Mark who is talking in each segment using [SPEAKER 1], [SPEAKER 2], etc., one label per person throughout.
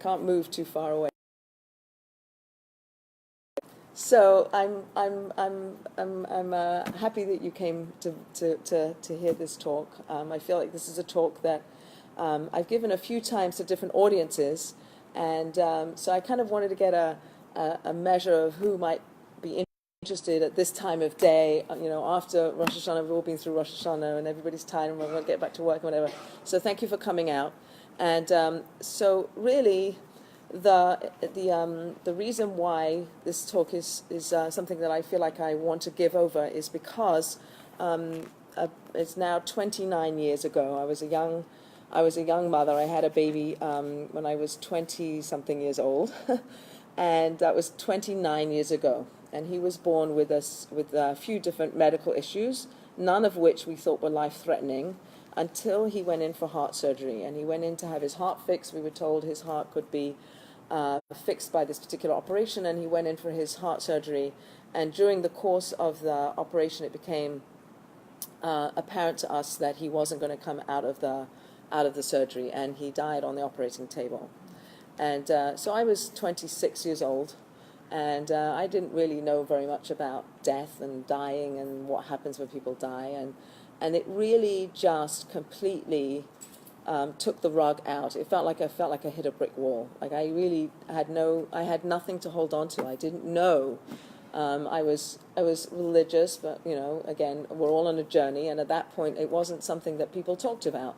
[SPEAKER 1] can't move too far away. So I'm happy that you came to hear this talk. I feel like this is a talk that I've given a few times to different audiences, and so I kind of wanted to get a measure of who might be interested at this time of day. After Rosh Hashanah, we've all been through Rosh Hashanah, and everybody's tired, and we're going to get back to work and whatever. So thank you for coming out. And so really, the reason why this talk is something that I feel like I want to give over is because it's now 29 years ago. I was a young mother. I had a baby when I was 20-something years old, and that was 29 years ago. And he was born with a few different medical issues, none of which we thought were life-threatening, until he went in for heart surgery. And he went in to have his heart fixed. We were told his heart could be fixed by this particular operation, and he went in for his heart surgery. And during the course of the operation, it became apparent to us that he wasn't going to come out of the surgery, and he died on the operating table. And so I was 26 years old, and I didn't really know very much about death and dying and what happens when people die, and it really just completely took the rug out. It felt like I hit a brick wall. Like I really I had nothing to hold on to. I didn't know. I was religious, but again, we're all on a journey, and at that point, it wasn't something that people talked about.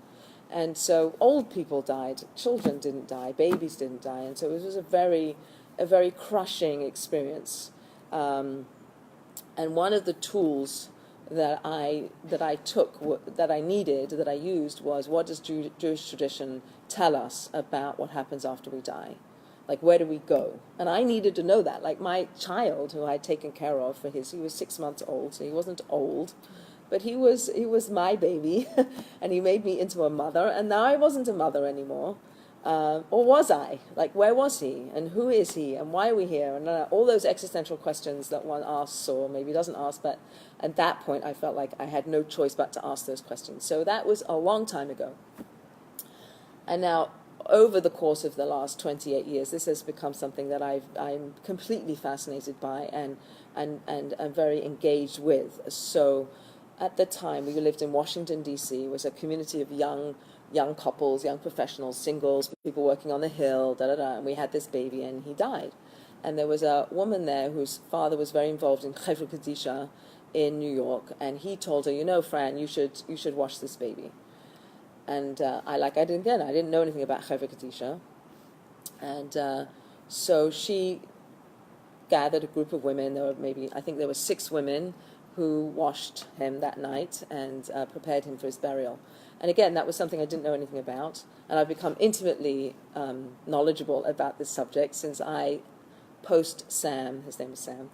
[SPEAKER 1] And so old people died, children didn't die, babies didn't die, and so it was a very crushing experience. And one of the tools that I used was, what does Jewish tradition tell us about what happens after we die? Like, where do we go? And I needed to know that. Like, my child, who I had taken care of he was 6 months old, so he wasn't old, but he was my baby, and he made me into a mother, and now I wasn't a mother anymore. Or was I? Like, where was he? And who is he? And why are we here? And all those existential questions that one asks, or maybe doesn't ask, but at that point I felt like I had no choice but to ask those questions. So that was a long time ago. And now, over the course of the last 28 years, this has become something that I'm completely fascinated by and very engaged with. So at the time, we lived in Washington, D.C. It was a community of young couples, young professionals, singles, people working on the Hill, and we had this baby, and he died. And there was a woman there whose father was very involved in Chevra Kadisha in New York, and he told her, Fran, you should wash this baby. And I didn't know anything about Chevra Kadisha. And so she gathered a group of women. I think there were 6 women who washed him that night and prepared him for his burial. And again, that was something I didn't know anything about. And I've become intimately knowledgeable about this subject since I, post-Sam, his name is Sam,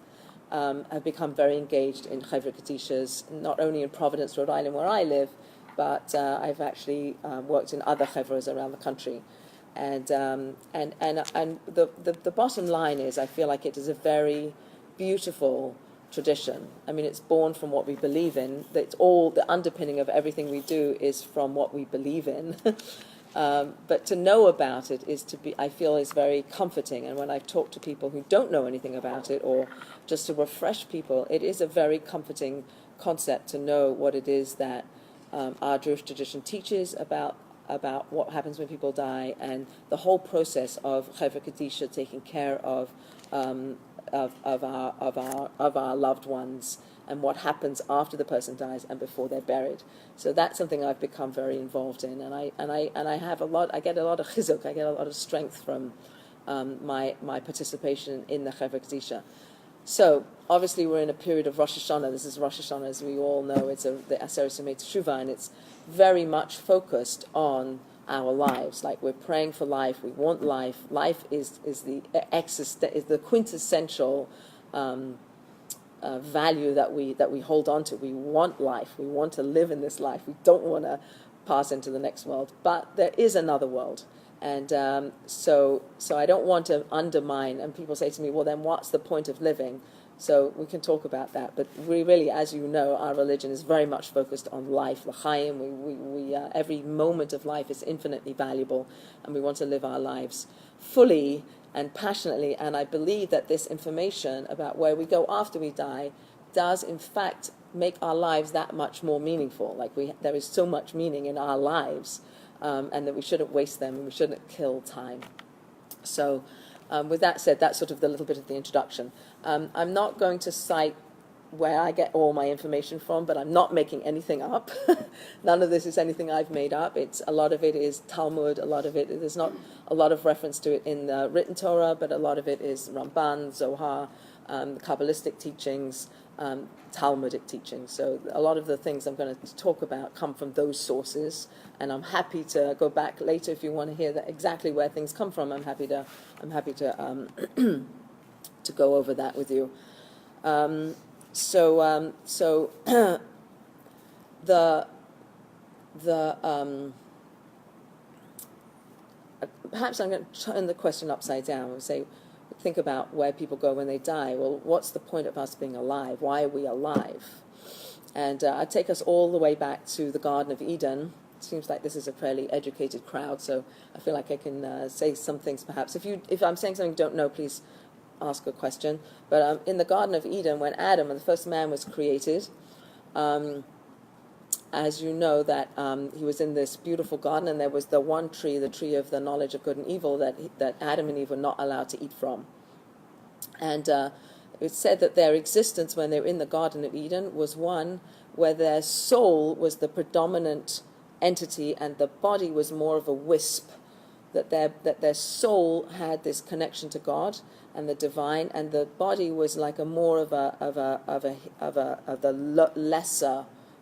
[SPEAKER 1] have become very engaged in Chevra Kadishas, not only in Providence, Rhode Island, where I live, but I've actually worked in other chevras around the country. And the bottom line is, I feel like it is a very beautiful tradition. I mean, it's born from what we believe in. It's all the underpinning of everything we do is from what we believe in. But to know about it I feel is very comforting. And when I've talked to people who don't know anything about it, or just to refresh people, it is a very comforting concept to know what it is that our Jewish tradition teaches about what happens when people die, and the whole process of Chevra Kadisha, taking care of our loved ones, and what happens after the person dies and before they're buried. So that's something I've become very involved in, and I have a lot. I get a lot of chizuk. I get a lot of strength from my participation in the Chevra Kadisha. So obviously we're in a period of Rosh Hashanah. This is Rosh Hashanah, as we all know. It's the Aseret Yemei Teshuvah, and it's very much focused on our lives. Like, we're praying for life. We want life. Life is the quintessential value that we hold on to. We want life. We want to live in this life. We don't want to pass into the next world. But there is another world. And so I don't want to undermine, and people say to me, well, then what's the point of living? So we can talk about that. But we really, as you know, our religion is very much focused on life, l'chaim. Every moment of life is infinitely valuable, and we want to live our lives fully and passionately. And I believe that this information about where we go after we die does, in fact, make our lives that much more meaningful. Like there is so much meaning in our lives, and that we shouldn't waste them, and we shouldn't kill time. So with that said, that's sort of the little bit of the introduction. I'm not going to cite where I get all my information from, but I'm not making anything up. None of this is anything I've made up. A lot of it is Talmud. A lot of it, there's not a lot of reference to it in the written Torah, but a lot of it is Ramban, Zohar, Kabbalistic teachings, Talmudic teachings. So a lot of the things I'm going to talk about come from those sources, and I'm happy to go back later if you want to hear that exactly where things come from. I'm happy to to go over that with you. Perhaps I'm going to turn the question upside down and say, think about where people go when they die. Well, what's the point of us being alive? Why are we alive? And I take us all the way back to the Garden of Eden. It seems like this is a fairly educated crowd, so I feel like I can say some things perhaps. If I'm saying something you don't know, please ask a question. But in the Garden of Eden, when Adam, the first man, was created, as you know, that he was in this beautiful garden, and there was the one tree, the tree of the knowledge of good and evil, that Adam and Eve were not allowed to eat from. And it's said that their existence when they were in the Garden of Eden was one where their soul was the predominant entity and the body was more of a wisp, that their soul had this connection to God and the divine, and the body was like a more of the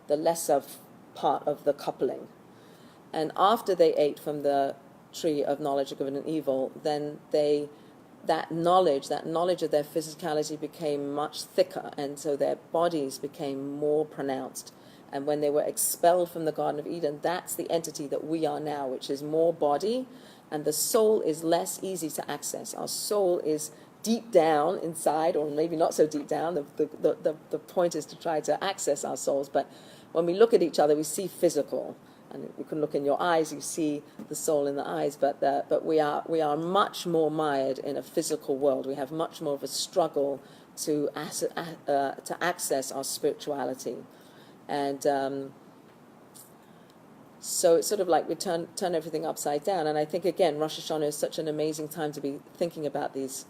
[SPEAKER 1] lesser part of the coupling. And after they ate from the tree of knowledge of good and evil, then that knowledge of their physicality became much thicker, and so their bodies became more pronounced. And when they were expelled from the Garden of Eden, that's the entity that we are now, which is more body, and the soul is less easy to access. Our soul is deep down inside, or maybe not so deep down. The point is to try to access our souls, but when we look at each other, we see physical. And you can look in your eyes, you see the soul in the eyes, but we are much more mired in a physical world. We have much more of a struggle to access our spirituality. And so it's sort of like we turn everything upside down. And I think, again, Rosh Hashanah is such an amazing time to be thinking about these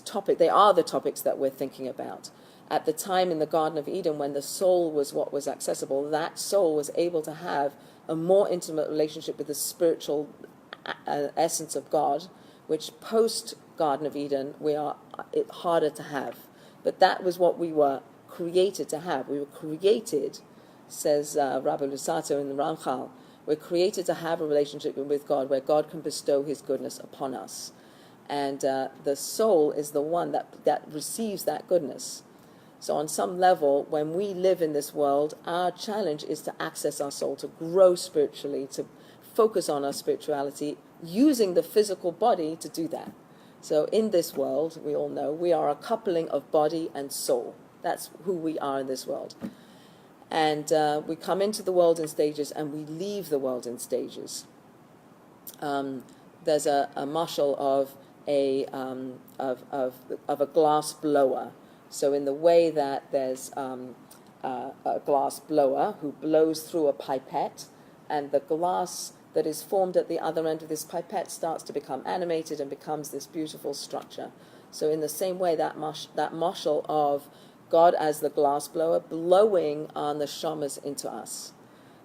[SPEAKER 1] topics. They are the topics that we're thinking about. At the time in the Garden of Eden, when the soul was what was accessible, that soul was able to have a more intimate relationship with the spiritual essence of God, which post-Garden of Eden, it's harder to have. But that was what we were created to have. We were created, says Rabbi Lusato in the Ramchal, we're created to have a relationship with God where God can bestow his goodness upon us. And the soul is the one that receives that goodness. So on some level, when we live in this world, our challenge is to access our soul, to grow spiritually, to focus on our spirituality, using the physical body to do that. So in this world, we all know, we are a coupling of body and soul. That's who we are in this world. And we come into the world in stages, and we leave the world in stages. There's a mashal of a glass blower. So in the way that there's a glass blower who blows through a pipette, and the glass that is formed at the other end of this pipette starts to become animated and becomes this beautiful structure. So in the same way, that mashal of God as the glass blower blowing our neshamas into us.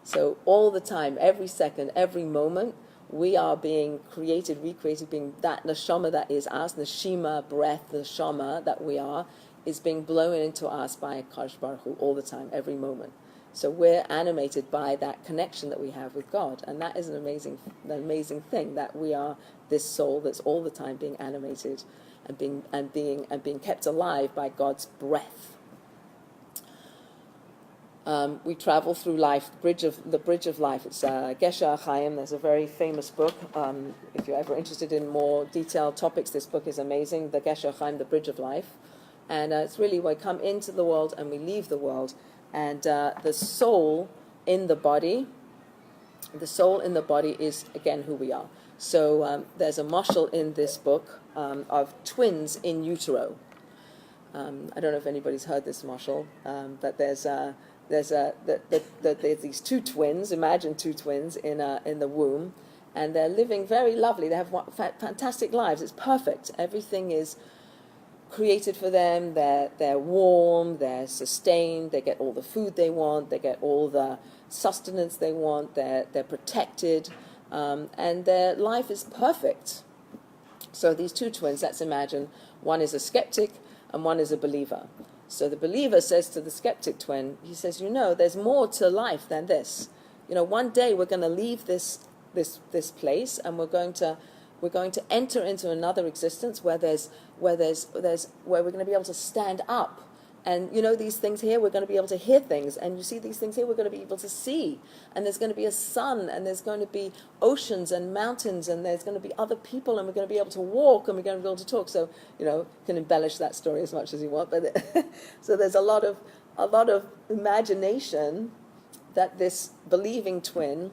[SPEAKER 1] So all the time, every second, every moment, we are being created, recreated, being that neshama that is us, neshima, breath, neshama that we are, is being blown into us by Kadosh Baruch Hu all the time, every moment. So we're animated by that connection that we have with God, and that is an amazing thing, that we are this soul that's all the time being animated and being kept alive by God's breath. We travel through life, the bridge of life. It's Gesher Chaim. There's a very famous book. If you're ever interested in more detailed topics, this book is amazing. The Gesher Chaim, the bridge of life. And it's really we come into the world and we leave the world. And the soul in the body is, again, who we are. So there's a mashal in this book of twins in utero. I don't know if anybody's heard this mashal, but there's these two twins. Imagine two twins in the womb, and they're living very lovely. They have fantastic lives. It's perfect. Everything is created for them. They're warm. They're sustained. They get all the food they want. They get all the sustenance they want. They're protected, and their life is perfect. So these two twins. Let's imagine one is a skeptic and one is a believer. So the believer says to the skeptic twin, he says, there's more to life than this. One day we're going to leave this place, and we're going to enter into another existence where we're going to be able to stand up. And these things here, we're going to be able to hear things, and you see these things here, we're going to be able to see. And there's going to be a sun, and there's going to be oceans and mountains, and there's going to be other people, and we're going to be able to walk, and we're going to be able to talk. So you can embellish that story as much as you want, but so there's a lot of imagination that this believing twin,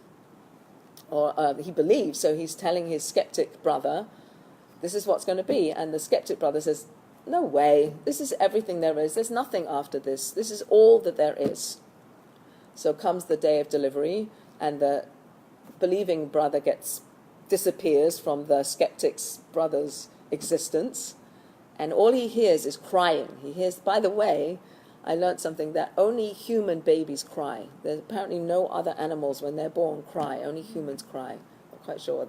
[SPEAKER 1] or he believes, so he's telling his skeptic brother, this is what's going to be, and the skeptic brother says, no way, this is everything there is. There's nothing after this. This is all that there is. So comes the day of delivery, and the believing brother disappears from the skeptic's brother's existence, and all he hears is crying. He hears, by the way, I learned something, that only human babies cry. There's apparently no other animals when they're born cry. Only humans cry. Not quite sure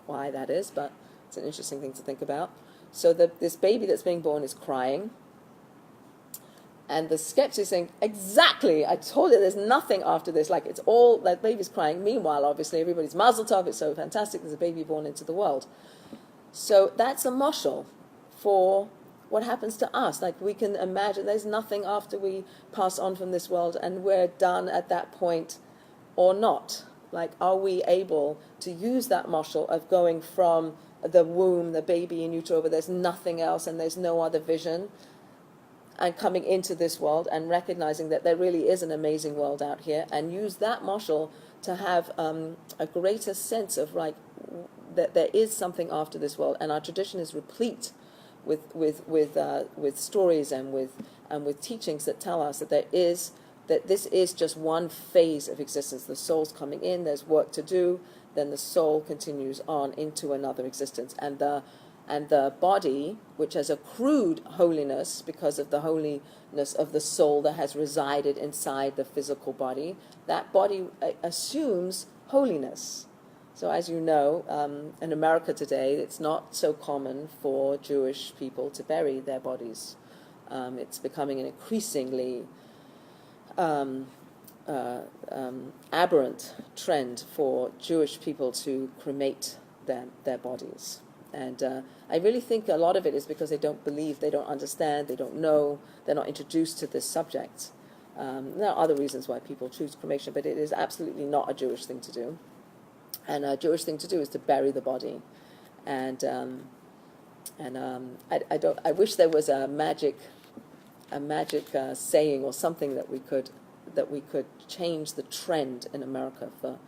[SPEAKER 1] why that is, but it's an interesting thing to think about. So this baby that's being born is crying, and the skeptic is saying, exactly, I told you there's nothing after this, like it's all, that baby's crying. Meanwhile, obviously, everybody's mazel tov, it's so fantastic, there's a baby born into the world. So that's a mashal for what happens to us. Like, we can imagine there's nothing after we pass on from this world, and we're done at that point or not. Like, are we able to use that mashal of going from the womb, the baby in utero, where there's nothing else and there's no other vision, and coming into this world and recognizing that there really is an amazing world out here, and use that mashal to have a greater sense of that there is something after this world. And our tradition is replete with stories and with teachings that tell us that this is just one phase of existence. The soul's coming in, there's work to do, then the soul continues on into another existence, and the body, which has accrued holiness because of the holiness of the soul that has resided inside the physical body, that body assumes holiness. So as you know, in America today, it's not so common for Jewish people to bury their bodies. It's becoming an increasingly aberrant trend for Jewish people to cremate their bodies. And I really think a lot of it is because they don't believe, they don't understand, they don't know, they're not introduced to this subject. There are other reasons why people choose cremation, but it is absolutely not a Jewish thing to do. And a Jewish thing to do is to bury the body. And I wish there was a magic saying or something that we could change the trend in America for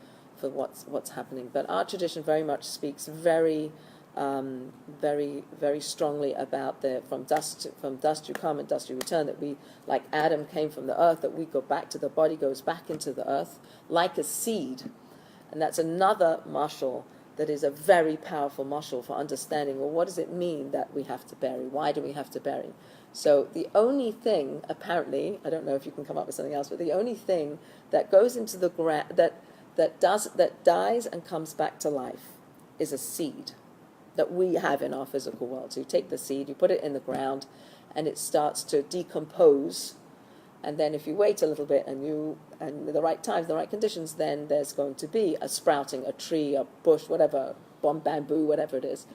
[SPEAKER 1] what's happening. But our tradition very much speaks very very strongly about from dust you come and dust you return, that we, like Adam came from the earth, that we go back to the body, goes back into the earth like a seed. And that's another mashal that is a very powerful mashal for understanding, well, what does it mean that we have to bury? Why do we have to bury? So the only thing, apparently, I don't know if you can come up with something else, but the only thing that goes into the ground, that dies and comes back to life, is a seed that we have in our physical world. So you take the seed, you put it in the ground, and it starts to decompose. And then if you wait a little bit and the right times, the right conditions, then there's going to be a sprouting, a tree, a bush, whatever, bamboo, whatever it is.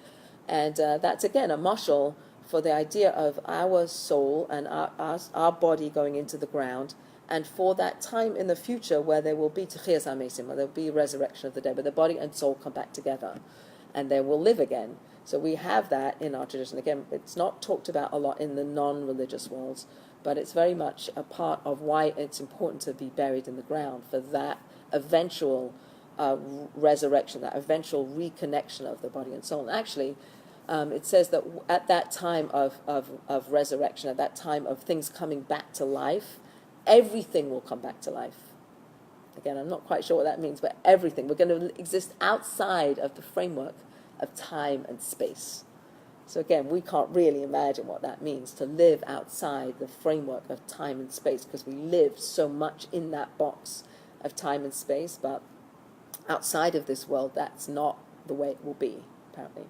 [SPEAKER 1] And that's, again, a mashal for the idea of our soul and our body going into the ground, and for that time in the future where there will be Techiyas HaMesim, where there will be resurrection of the dead, where the body and soul come back together, and they will live again. So we have that in our tradition. Again, it's not talked about a lot in the non-religious worlds, but it's very much a part of why it's important to be buried in the ground, for that eventual resurrection, that eventual reconnection of the body and soul. And actually, it says that at that time of resurrection, at that time of things coming back to life, everything will come back to life. Again, I'm not quite sure what that means, but everything. We're going to exist outside of the framework of time and space. So again, we can't really imagine what that means, to live outside the framework of time and space, because we live so much in that box of time and space, but outside of this world, that's not the way it will be, apparently.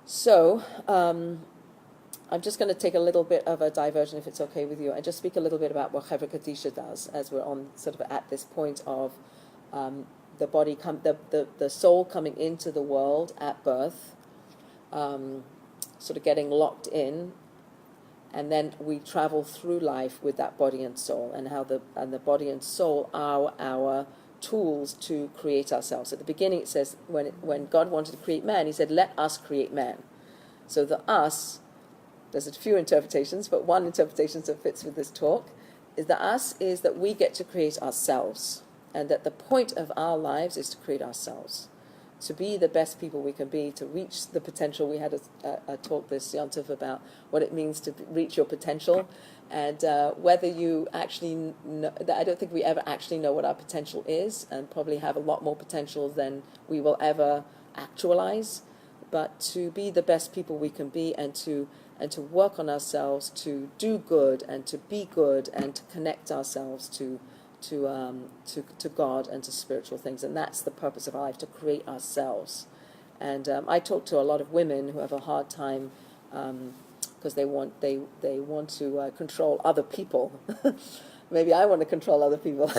[SPEAKER 1] So, I'm just going to take a little bit of a diversion, if it's okay with you, and just speak a little bit about what Chevra Kadisha does, as we're on sort of at this point of the body, the soul coming into the world at birth, sort of getting locked in, and then we travel through life with that body and soul, and how the body and soul are our tools to create ourselves. At the beginning, it says when God wanted to create man, He said, "Let us create man." So the us, there's a few interpretations, but one interpretation that fits with this talk is the us is that we get to create ourselves, and that the point of our lives is to create ourselves, to be the best people we can be, to reach the potential. We had a talk this Yontif about what it means to reach your potential, and whether you actually know, I don't think we ever actually know what our potential is, and probably have a lot more potential than we will ever actualize. But to be the best people we can be, and to work on ourselves, to do good and to be good, and to connect ourselves to God and to spiritual things. And that's the purpose of our life, to create ourselves. And I talk to a lot of women who have a hard time because they want to control other people. Maybe I want to control other people.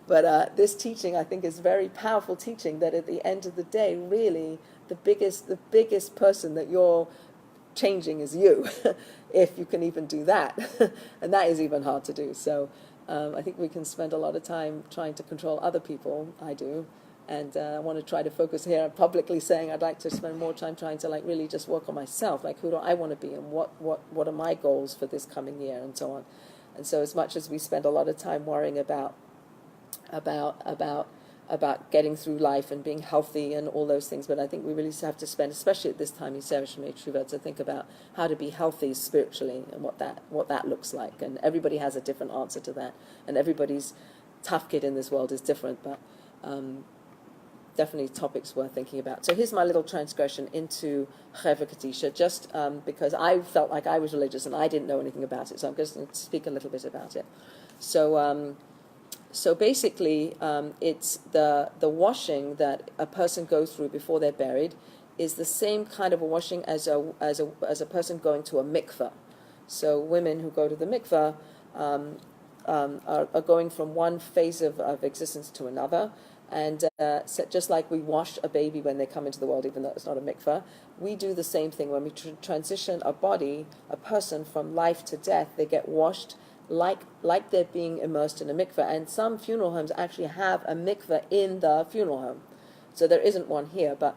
[SPEAKER 1] But this teaching, I think, is very powerful teaching, that at the end of the day, really, the biggest person that you're changing is you, if you can even do that. And that is even hard to do. So I think we can spend a lot of time trying to control other people. I do. And I want to try to focus here. I'm publicly saying I'd like to spend more time trying to really just work on myself. Like, who do I want to be, and what are my goals for this coming year, and so on. And so as much as we spend a lot of time worrying about getting through life and being healthy and all those things, but I think we really have to spend, especially at this time in Seresh Shuvah, to think about how to be healthy spiritually and what that looks like. And everybody has a different answer to that, and everybody's tafkid in this world is different, but definitely topics worth thinking about. So here's my little transgression into Chevra Kadisha, just because I felt like I was religious and I didn't know anything about it, so I'm just going to speak a little bit about it. So basically, it's the washing that a person goes through before they're buried is the same kind of a washing as a person going to a mikveh. So women who go to the mikveh are going from one phase of existence to another. And so just like we wash a baby when they come into the world, even though it's not a mikveh, we do the same thing when we transition a person from life to death. They get washed like they're being immersed in a mikveh. And some funeral homes actually have a mikveh in the funeral home. So there isn't one here, but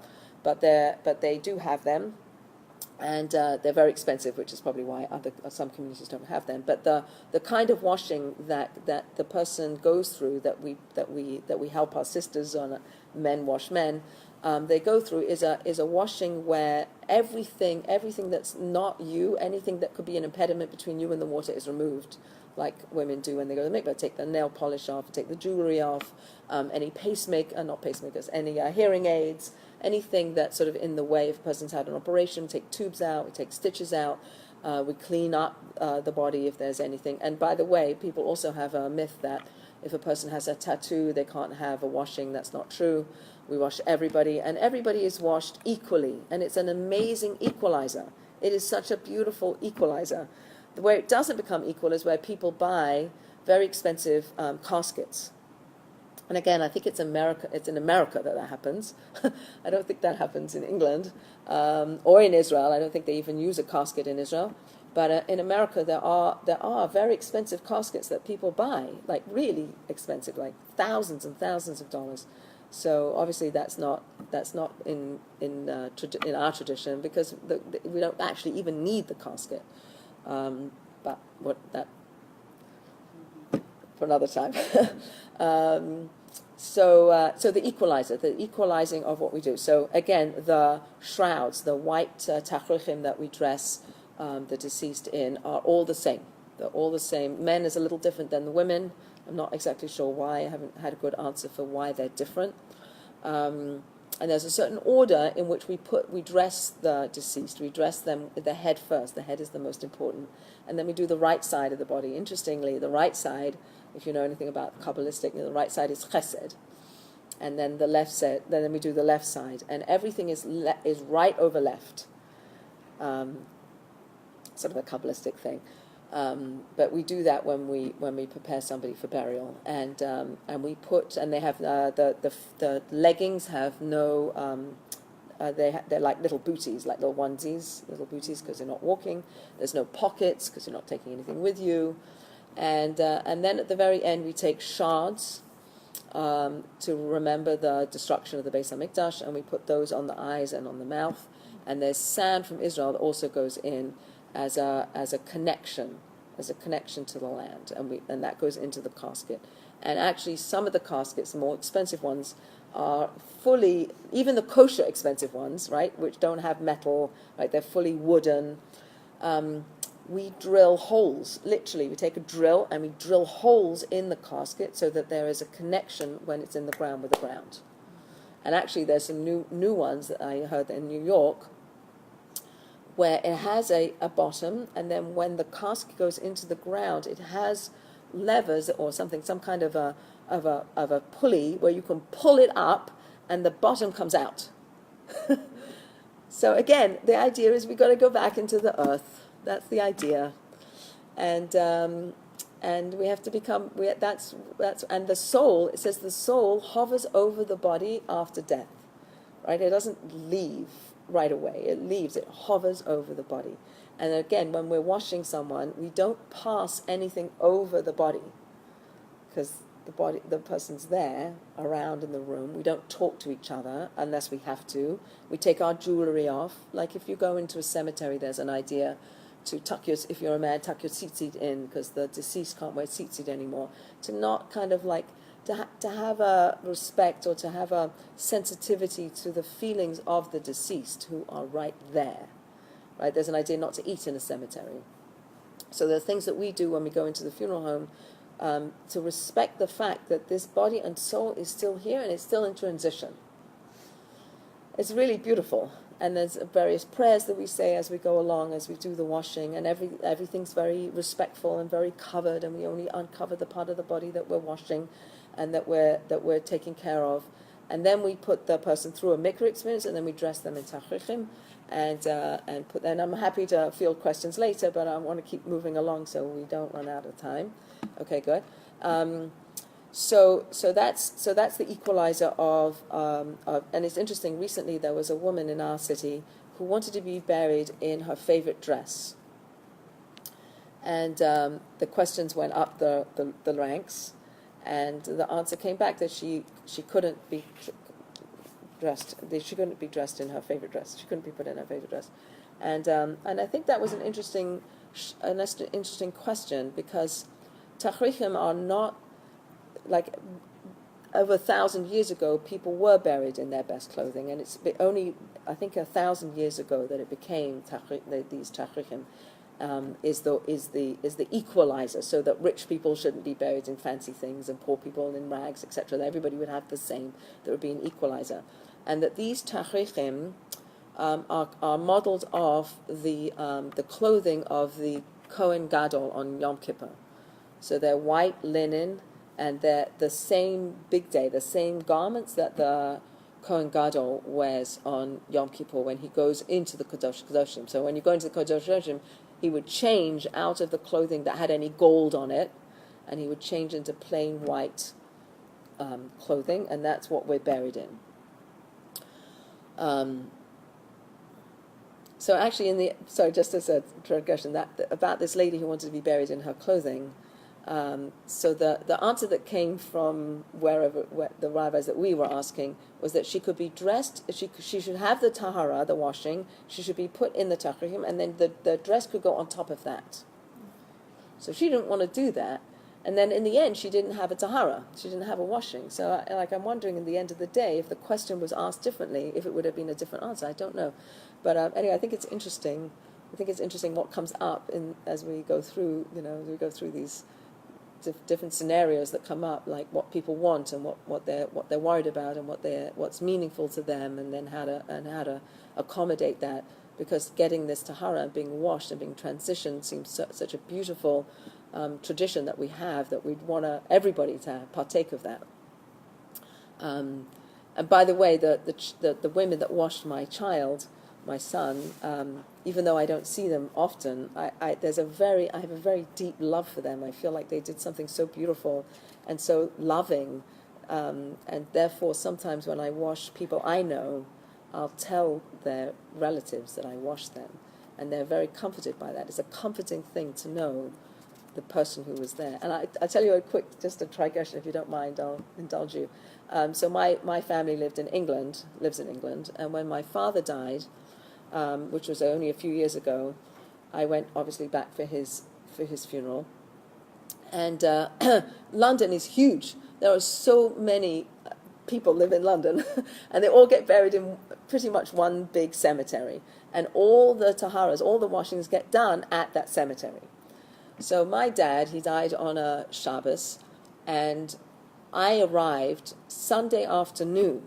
[SPEAKER 1] they do have them. And they're very expensive, which is probably why some communities don't have them. But the kind of washing that the person goes through, that we help our sisters on, men wash men, they go through is a washing where everything that's not you, anything that could be an impediment between you and the water, is removed, like women do when they go to the mikveh. Take the nail polish off, take the jewelry off, any any hearing aids, anything that's sort of in the way. If a person's had an operation, we take tubes out, we take stitches out, we clean up the body if there's anything. And by the way, people also have a myth that if a person has a tattoo, they can't have a washing. That's not true. We wash everybody, and everybody is washed equally, and it's an amazing equalizer. It is such a beautiful equalizer. Where it doesn't become equal is where people buy very expensive caskets. And again, I think it's in America that happens. I don't think that happens in England or in Israel. I don't think they even use a casket in Israel. But in America, there are very expensive caskets that people buy, like really expensive, like thousands and thousands of dollars. So obviously that's not in our tradition, because we don't actually even need the casket. But what that for another time. So the equalizing of what we do. So again, the shrouds, the white tachrichim that we dress the deceased in, are all the same. They're all the same. Men is a little different than the women. I'm not exactly sure why. I haven't had a good answer for why they're different. And there's a certain order in which we dress the deceased. We dress them with the head first. The head is the most important. And then we do the right side of the body. Interestingly, the right side, if you know anything about Kabbalistic, the right side is chesed. And then the left side, then we do the left side. And everything is right over left. Sort of a Kabbalistic thing. But we do that when we prepare somebody for burial, and we put, and they have the leggings have no they're like little booties, like little onesies, because they're not walking. There's no pockets because you're not taking anything with you, and then at the very end we take shards to remember the destruction of the Beis Hamikdash, and we put those on the eyes and on the mouth, and there's sand from Israel that also goes in as a connection to the land, and that goes into the casket. And actually, some of the caskets, the more expensive ones, are fully, even the kosher expensive ones, right, which don't have metal, right, they're fully wooden. We drill holes, literally. We take a drill and we drill holes in the casket so that there is a connection when it's in the ground with the ground. And actually, there's some new ones that I heard in New York, where it has a bottom, and then when the casket goes into the ground, it has levers or something, some kind of a pulley where you can pull it up, and the bottom comes out. So again, the idea is we've got to go back into the earth. That's the idea, and we have to become. That's and the soul. It says the soul hovers over the body after death, right? It doesn't leave right away. It leaves. It hovers over the body. And again, when we're washing someone, we don't pass anything over the body, because the person's there around in the room. We don't talk to each other unless we have to. We take our jewelry off. Like if you go into a cemetery, there's an idea to if you're a man, tuck your tzitzit in, because the deceased can't wear tzitzit anymore. To not kind of like to have a respect or to have a sensitivity to the feelings of the deceased who are right there. Right? There's an idea not to eat in a cemetery. So there are things that we do when we go into the funeral home to respect the fact that this body and soul is still here and it's still in transition. It's really beautiful. And there's various prayers that we say as we go along, as we do the washing, and everything's very respectful and very covered, and we only uncover the part of the body that we're washing and that we're taking care of. And then we put the person through a mikra experience, and then we dress them in tachrichim, and I'm happy to field questions later, but I want to keep moving along so we don't run out of time. Okay, good. So that's the equalizer of and it's interesting. Recently, there was a woman in our city who wanted to be buried in her favorite dress, and the questions went up the ranks, and the answer came back that she couldn't be dressed. She couldn't be dressed in her favorite dress. She couldn't be put in her favorite dress, and I think that was an interesting question, because tachrichim are not, like, over 1,000 years ago, people were buried in their best clothing, and it's only, I think, 1,000 years ago that it became these tachrichim is the equalizer, so that rich people shouldn't be buried in fancy things and poor people in rags, etc. That everybody would have the same. There would be an equalizer, and that these tachrichim are modeled off the clothing of the Kohen Gadol on Yom Kippur. So they're white linen, and they're the same big day, the same garments that the Kohen Gadol wears on Yom Kippur when he goes into the Kodesh Kodoshim. So when you go into the Kodesh Kodoshim, he would change out of the clothing that had any gold on it, and he would change into plain white clothing, and that's what we're buried in. So actually, just as a digression, that about this lady who wanted to be buried in her clothing, So the answer that came from where the rabbis that we were asking was that she could be dressed, she should have the tahara, the washing, she should be put in the tachrim, and then the dress could go on top of that. So she didn't want to do that. And then in the end, she didn't have a tahara. She didn't have a washing. So I'm wondering in the end of the day, if the question was asked differently, if it would have been a different answer. I don't know. But anyway, I think it's interesting. I think it's interesting what comes up as we go through, as we go through these different scenarios that come up, like what people want and what they're worried about and what's meaningful to them, and then how to accommodate that. Because getting this tahara and being washed and being transitioned seems such a beautiful tradition that we have, that we'd want everybody to partake of that. And by the way, the women that washed my son, even though I don't see them often, I have a very deep love for them. I feel like they did something so beautiful and so loving, and therefore sometimes when I wash people I know, I'll tell their relatives that I washed them, and they're very comforted by that. It's a comforting thing to know the person who was there. And I'll tell you just a digression, if you don't mind, I'll indulge you. So my family lives in England, and when my father died, which was only a few years ago, I went obviously back for his funeral. And London is huge. There are so many people live in London, and they all get buried in pretty much one big cemetery. And all the taharas, all the washings get done at that cemetery. So my dad, he died on a Shabbos, and I arrived Sunday afternoon,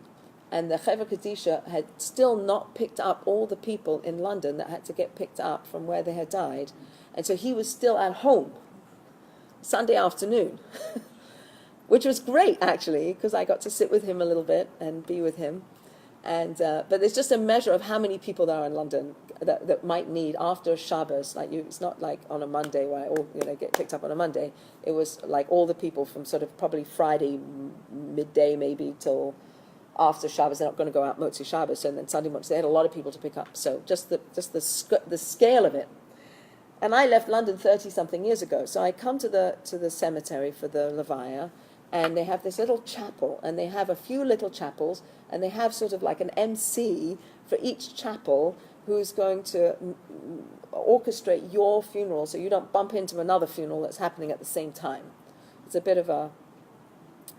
[SPEAKER 1] and the Chevra Kadisha had still not picked up all the people in London that had to get picked up from where they had died. And so he was still at home Sunday afternoon, which was great, actually, because I got to sit with him a little bit and be with him. And but there's just a measure of how many people there are in London that might need after Shabbos. It's not like on a Monday where I all get picked up on a Monday. It was like all the people from sort of probably Friday midday maybe till after Shabbos. They're not going to go out Motzi Shabbos, and then Sunday morning. So they had a lot of people to pick up. So just the scale of it. And I left London 30-something years ago. So I come to the cemetery for the Levaya, and they have this little chapel, and they have a few little chapels, and they have sort of like an MC for each chapel who's going to orchestrate your funeral so you don't bump into another funeral that's happening at the same time. It's a bit of a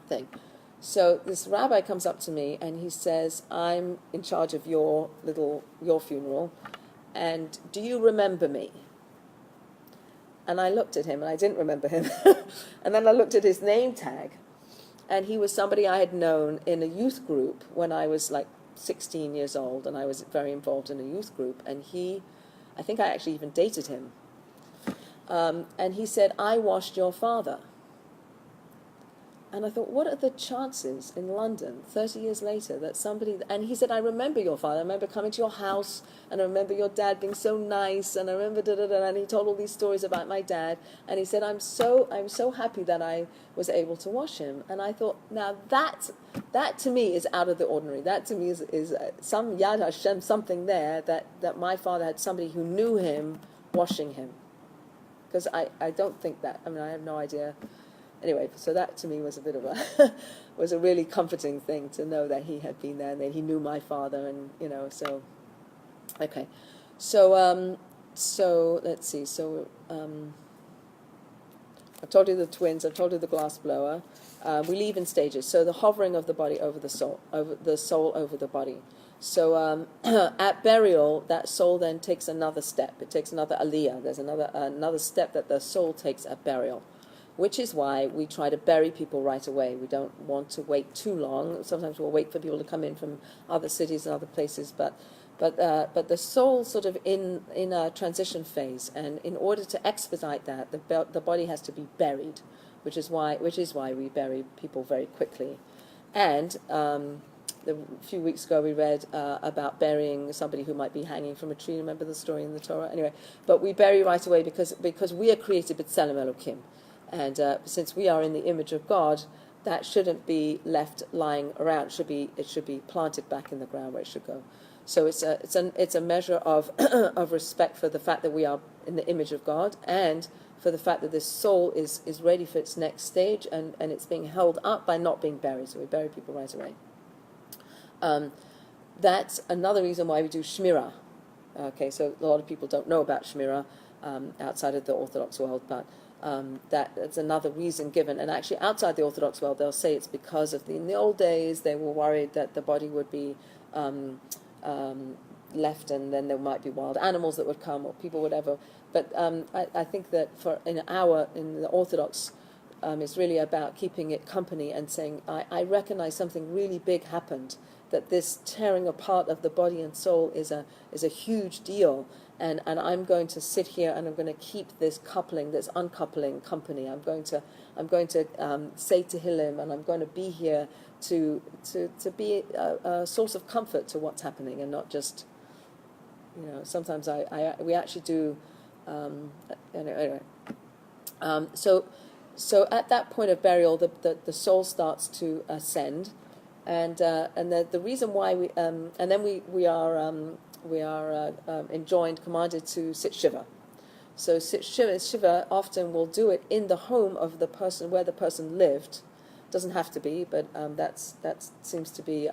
[SPEAKER 1] thing. So this rabbi comes up to me and he says, I'm in charge of your funeral, and do you remember me? And I looked at him, and I didn't remember him. And then I looked at his name tag, and he was somebody I had known in a youth group when I was like 16 years old, and I was very involved in a youth group. And I think I actually even dated him. And he said, I washed your father. And I thought, what are the chances in London 30 years later that somebody... And he said, I remember your father. I remember coming to your house, and I remember your dad being so nice, and I remember da-da-da, and he told all these stories about my dad. And he said, I'm so happy that I was able to wash him. And I thought, now that to me is out of the ordinary. That to me is some Yad Hashem, something there that my father had somebody who knew him washing him. Because I don't think that. I mean, I have no idea... Anyway, so that to me was a bit of was a really comforting thing to know that he had been there and that he knew my father, and so okay, so let's see. So I've told you the twins. I've told you the glass blower. We leave in stages. So the hovering of the body over the soul, over the soul over the body. So at burial, that soul then takes another step. It takes another aliyah. There's another step that the soul takes at burial, which is why we try to bury people right away. We don't want to wait too long. Sometimes we'll wait for people to come in from other cities and other places, but the soul sort of in a transition phase, and in order to expedite that, the body has to be buried, which is why we bury people very quickly. And a few weeks ago we read about burying somebody who might be hanging from a tree. Remember the story in the Torah? Anyway, but we bury right away because we are created b'tselem Elokim. And since we are in the image of God, that shouldn't be left lying around. It should be planted back in the ground where it should go. So it's a measure of of respect for the fact that we are in the image of God, and for the fact that this soul is ready for its next stage, and it's being held up by not being buried. So we bury people right away. That's another reason why we do Shmirah. Okay, so a lot of people don't know about Shmirah outside of the Orthodox world, but that's another reason given. And actually outside the Orthodox world, they'll say it's because of in the old days, they were worried that the body would be left, and then there might be wild animals that would come, or people, whatever. But I think that in the Orthodox, it's really about keeping it company and saying, I recognize something really big happened, that this tearing apart of the body and soul is a huge deal, and I'm going to sit here and I'm going to keep this coupling, this uncoupling company. I'm going to say Tehillim, and I'm going to be here to be a source of comfort to what's happening, and not just, sometimes we actually do. Anyway. So at that point of burial, the soul starts to ascend, and the reason why we and then we are enjoined, commanded to sit shiva. So sit shiva often will do it in the home of the person where the person lived. Doesn't have to be, but that seems to be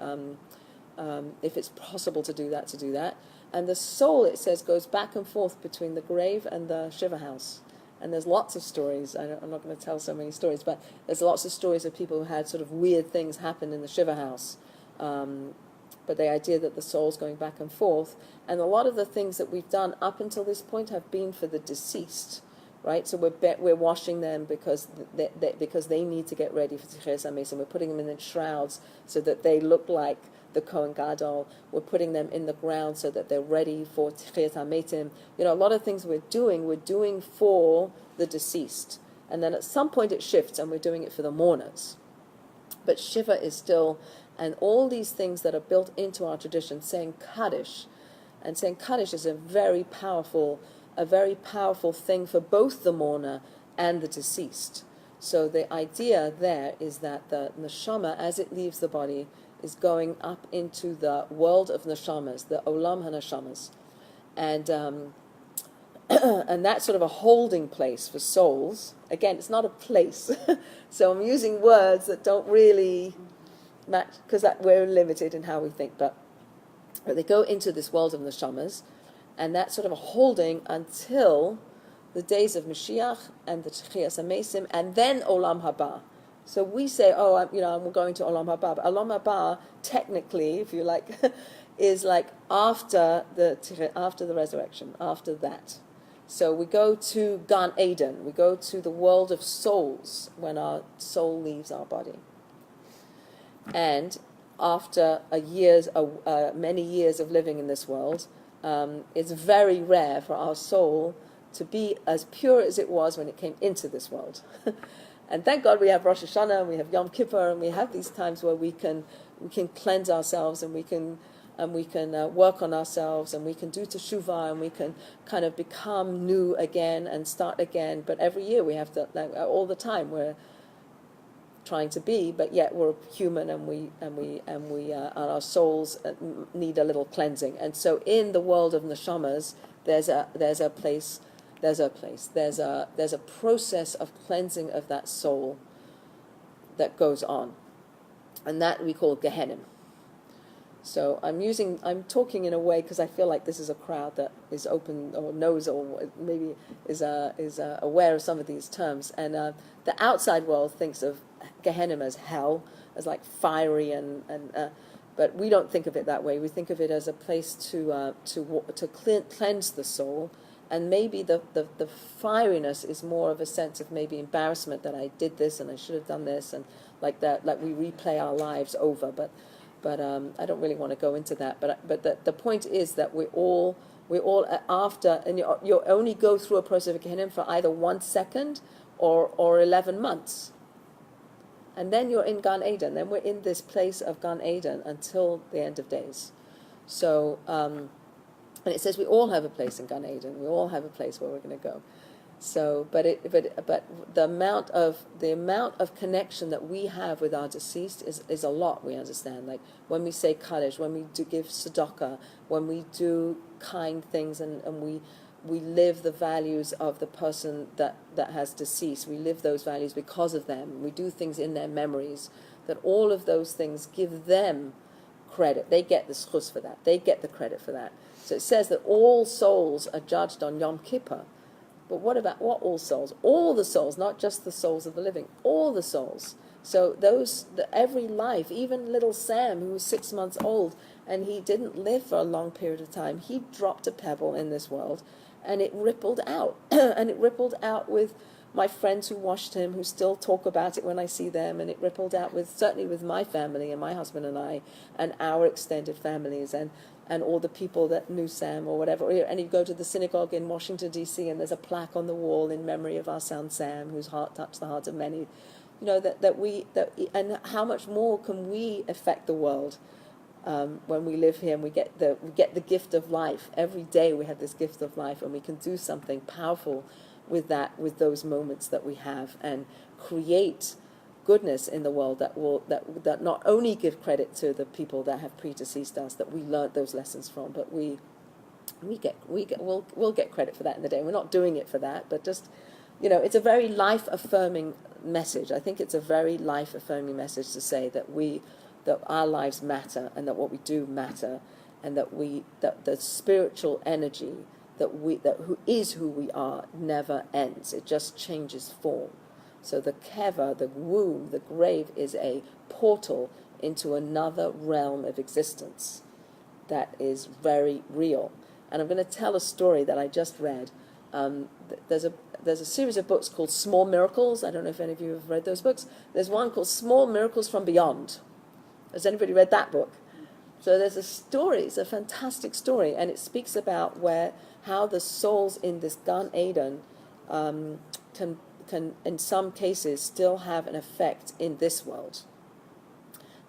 [SPEAKER 1] if it's possible to do that. And the soul, it says, goes back and forth between the grave and the shiva house. And there's lots of stories. I'm not going to tell so many stories, but there's lots of stories of people who had sort of weird things happen in the shiva house. But the idea that the soul's going back and forth, and a lot of the things that we've done up until this point have been for the deceased, right? So we're washing them because they need to get ready for Ticheres HaMesim. We're putting them in the shrouds so that they look like the Kohen Gadol. We're putting them in the ground so that they're ready for Ticheres HaMetim. A lot of things we're doing for the deceased. And then at some point it shifts, and we're doing it for the mourners. But Shiva is still, and all these things that are built into our tradition, saying Kaddish. And saying Kaddish is a very powerful thing for both the mourner and the deceased. So the idea there is that the neshama, as it leaves the body, is going up into the world of neshamas, the olam hanashamas, and and that's sort of a holding place for souls. Again, it's not a place, so I'm using words that don't really match, because we're limited in how we think. But they go into this world of neshamas, and that's sort of a holding until the days of Mashiach and the Tchias HaMesim, and then Olam Haba. So we say, I'm going to Olam Haba. But Olam Haba, technically, if you like, is like after the resurrection, after that. So we go to Gan Eden. We go to the world of souls when our soul leaves our body. And after many years of living in this world, it's very rare for our soul to be as pure as it was when it came into this world. And thank God we have Rosh Hashanah, and we have Yom Kippur, and we have these times where we can cleanse ourselves, and we can work on ourselves, and we can do teshuvah, and we can kind of become new again and start again. But every year we have to, all the time we're trying to be, but yet we're human, and our souls need a little cleansing. And so in the world of neshamas, there's a process of cleansing of that soul that goes on, and that we call Gehenim. So I'm talking in a way because I feel like this is a crowd that is open or knows or maybe is aware of some of these terms. And the outside world thinks of Gehenim as hell, as like fiery, but we don't think of it that way. We think of it as a place to cleanse the soul. And maybe the fieriness is more of a sense of maybe embarrassment that I did this and I should have done this, and like that, like we replay our lives over. But I don't really want to go into that. But the point is that we're all after, and you only go through a process of Gehenim for either 1 second or 11 months, and then you're in Gan Eden. Then we're in this place of Gan Eden until the end of days. So. And it says we all have a place in Gan Eden. We all have a place where we're going to go. So, but the amount of connection that we have with our deceased is a lot. We understand, like when we say kaddish, when we do give tzedakah, when we do kind things, and we live the values of the person that has deceased. We live those values because of them. We do things in their memories. That all of those things give them credit. They get the schus for that. They get the credit for that. So it says that all souls are judged on Yom Kippur. But what about what all souls? All the souls, not just the souls of the living, all the souls. So every life, even little Sam, who was 6 months old, and he didn't live for a long period of time, he dropped a pebble in this world, and it rippled out. And it rippled out with my friends who watched him, who still talk about it when I see them, and it rippled out certainly with my family and my husband and I, and our extended families, and all the people that knew Sam or whatever. And you go to the synagogue in Washington, D.C., and there's a plaque on the wall in memory of our son Sam, whose heart touched the heart of many. You know, and how much more can we affect the world when we live here and we get the gift of life. Every day we have this gift of life, and we can do something powerful with those moments that we have, and create goodness in the world that not only give credit to the people that have predeceased us, that we learned those lessons from, but we'll get credit for that in the day. We're not doing it for that, but just, it's a very life affirming message. I think it's a very life affirming message to say that our lives matter, and that what we do matter, and that the spiritual energy who is who we are never ends. It just changes form. So the keva, the womb, the grave, is a portal into another realm of existence that is very real. And I'm going to tell a story that I just read. There's a series of books called Small Miracles. I don't know if any of you have read those books. There's one called Small Miracles from Beyond. Has anybody read that book? So there's a story. It's a fantastic story, and it speaks about how the souls in this Gan Eden can in some cases still have an effect in this world.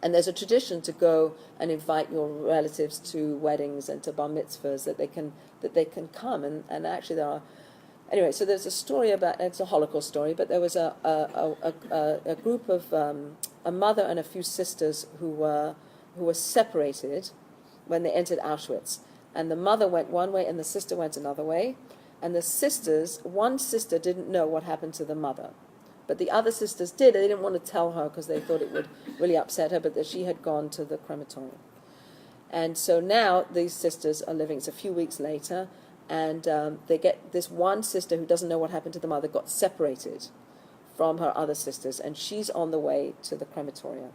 [SPEAKER 1] And there's a tradition to go and invite your relatives to weddings and to bar mitzvahs, that they can come, and actually there are. Anyway, so there's a story it's a Holocaust story, but there was a group of a mother and a few sisters who were separated when they entered Auschwitz, and the mother went one way and the sister went another way. And one sister didn't know what happened to the mother, but the other sisters did. They didn't want to tell her because they thought it would really upset her, but that she had gone to the crematorium. And so now these sisters are living, it's a few weeks later, and they get this one sister who doesn't know what happened to the mother, got separated from her other sisters, and she's on the way to the crematorium.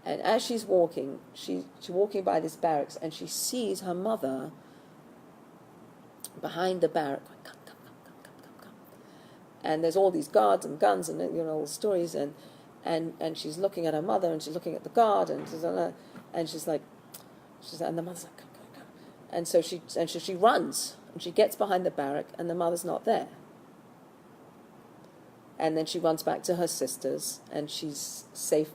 [SPEAKER 1] And as she's walking, she's walking by this barracks, and she sees her mother behind the barrack, come. And there's all these guards and guns and all the stories, and she's looking at her mother, and she's looking at the guard, and she's like, and the mother's like, come. And so she runs, and she gets behind the barrack, and the mother's not there. And then she runs back to her sisters, and she's safe